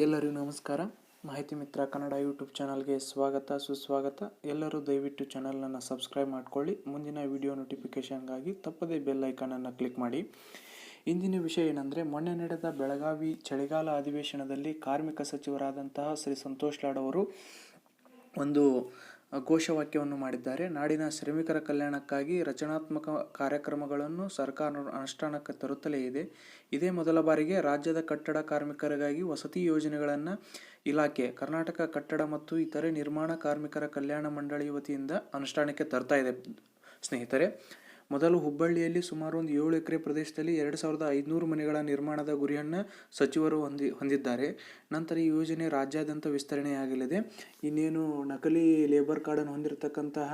ಎಲ್ಲರಿಗೂ ನಮಸ್ಕಾರ. ಮಾಹಿತಿ ಮಿತ್ರ ಕನ್ನಡ ಯೂಟ್ಯೂಬ್ ಚಾನಲ್ಗೆ ಸ್ವಾಗತ ಸುಸ್ವಾಗತ. ಎಲ್ಲರೂ ದಯವಿಟ್ಟು ಚಾನಲನ್ನು ಸಬ್ಸ್ಕ್ರೈಬ್ ಮಾಡ್ಕೊಳ್ಳಿ. ಮುಂದಿನ ವಿಡಿಯೋ ನೋಟಿಫಿಕೇಷನ್ಗಾಗಿ ತಪ್ಪದೇ ಬೆಲ್ ಐಕಾನನ್ನು ಕ್ಲಿಕ್ ಮಾಡಿ. ಇಂದಿನ ವಿಷಯ ಏನಂದರೆ, ಮೊನ್ನೆ ನಡೆದ ಬೆಳಗಾವಿ ಚಳಿಗಾಲ ಅಧಿವೇಶನದಲ್ಲಿ ಕಾರ್ಮಿಕ ಸಚಿವರಾದಂತಹ ಶ್ರೀ ಸಂತೋಷ್ ಲಾಡ್ ಅವರು ಒಂದು ಘೋಷವಾಕ್ಯವನ್ನು ಮಾಡಿದ್ದಾರೆ. ನಾಡಿನ ಶ್ರಮಿಕರ ಕಲ್ಯಾಣಕ್ಕಾಗಿ ರಚನಾತ್ಮಕ ಕಾರ್ಯಕ್ರಮಗಳನ್ನು ಸರ್ಕಾರ ಅನುಷ್ಠಾನಕ್ಕೆ ತರುತ್ತಲೇ ಇದೆ. ಇದೇ ಮೊದಲ ಬಾರಿಗೆ ರಾಜ್ಯದ ಕಟ್ಟಡ ಕಾರ್ಮಿಕರಿಗಾಗಿ ವಸತಿ ಯೋಜನೆಗಳನ್ನು ಇಲಾಖೆ, ಕರ್ನಾಟಕ ಕಟ್ಟಡ ಮತ್ತು ಇತರೆ ನಿರ್ಮಾಣ ಕಾರ್ಮಿಕರ ಕಲ್ಯಾಣ ಮಂಡಳಿ ವತಿಯಿಂದ ಅನುಷ್ಠಾನಕ್ಕೆ ತರ್ತಾ ಇದೆ. ಸ್ನೇಹಿತರೆ, ಮೊದಲು ಹುಬ್ಬಳ್ಳಿಯಲ್ಲಿ ಸುಮಾರು ಒಂದು 7 ಎಕರೆ ಪ್ರದೇಶದಲ್ಲಿ 2500 ಮನೆಗಳ ನಿರ್ಮಾಣದ ಗುರಿಯನ್ನು ಸಚಿವರು ಹೊಂದಿದ್ದಾರೆ. ನಂತರ ಈ ಯೋಜನೆ ರಾಜ್ಯಾದ್ಯಂತ ವಿಸ್ತರಣೆಯಾಗಲಿದೆ. ಇನ್ನೇನು ನಕಲಿ ಲೇಬರ್ ಕಾರ್ಡನ್ನು ಹೊಂದಿರತಕ್ಕಂತಹ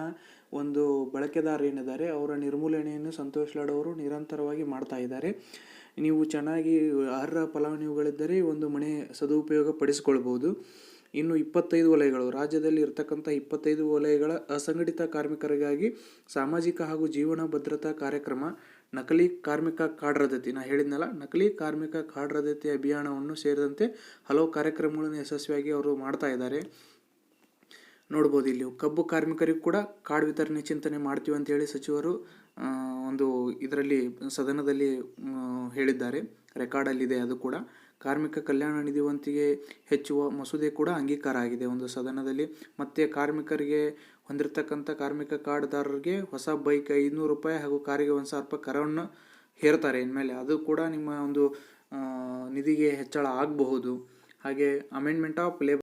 ಒಂದು ಬಳಕೆದಾರ ಏನಿದ್ದಾರೆ ಅವರ ನಿರ್ಮೂಲನೆಯನ್ನು ಸಂತೋಷ್ ಲಾಡ್ ಅವರು ನಿರಂತರವಾಗಿ ಮಾಡ್ತಾ ಇದ್ದಾರೆ. ನೀವು ಚೆನ್ನಾಗಿ ಅರ್ಹ ಫಲಾನುಭವಿಗಳಿದ್ದರೆ ಒಂದು ಮನೆ ಸದುಪಯೋಗ ಪಡಿಸಿಕೊಳ್ಬೋದು. ಇನ್ನು 25 ವಲಯಗಳು, ರಾಜ್ಯದಲ್ಲಿ ಇರತಕ್ಕಂಥ 25 ವಲಯಗಳ ಅಸಂಘಟಿತ ಕಾರ್ಮಿಕರಿಗಾಗಿ ಸಾಮಾಜಿಕ ಹಾಗೂ ಜೀವನ ಭದ್ರತಾ ಕಾರ್ಯಕ್ರಮ, ನಕಲಿ ಕಾರ್ಮಿಕ ಕಾರ್ಡ್ ರದ್ದತಿ, ನಾ ಹೇಳಿದ್ನಲ್ಲ ನಕಲಿ ಕಾರ್ಮಿಕ ಕಾರ್ಡ್ ರದ್ದತಿ ಅಭಿಯಾನವನ್ನು ಸೇರಿದಂತೆ ಹಲವು ಕಾರ್ಯಕ್ರಮಗಳನ್ನು ಯಶಸ್ವಿಯಾಗಿ ಅವರು ಮಾಡ್ತಾ ಇದ್ದಾರೆ. ನೋಡ್ಬೋದು, ಇಲ್ಲಿ ಕಬ್ಬು ಕಾರ್ಮಿಕರಿಗೂ ಕೂಡ ಕಾರ್ಡ್ ವಿತರಣೆ ಚಿಂತನೆ ಮಾಡ್ತೀವಿ ಅಂತೇಳಿ ಸಚಿವರು ಒಂದು ಇದರಲ್ಲಿ ಸದನದಲ್ಲಿ ಹೇಳಿದ್ದಾರೆ. ರೆಕಾರ್ಡಲ್ಲಿದೆ ಅದು ಕೂಡ. ಕಾರ್ಮಿಕ ಕಲ್ಯಾಣ ನಿಧಿ ವಂತಿಗೆ ಹೆಚ್ಚುವ ಮಸೂದೆ ಕೂಡ ಅಂಗೀಕಾರ ಆಗಿದೆ ಒಂದು ಸದನದಲ್ಲಿ. ಮತ್ತು ಕಾರ್ಮಿಕರಿಗೆ ಹೊಂದಿರತಕ್ಕಂಥ ಕಾರ್ಮಿಕ ಕಾರ್ಡ್ದಾರರಿಗೆ ಹೊಸ ಬೈಕ್ 500 ರೂಪಾಯಿ ಹಾಗೂ ಕಾರಿಗೆ 1000 ರೂಪಾಯಿ ಕರವನ್ನು ಹೇರ್ತಾರೆ ಇನ್ಮೇಲೆ. ಅದು ಕೂಡ ನಿಮ್ಮ ಒಂದು ನಿಧಿಗೆ ಹೆಚ್ಚಳ ಆಗಬಹುದು. ಹಾಗೆ ಅಮೆಂಡ್ಮೆಂಟ್ ಆಫ್ ಲೇಬರ್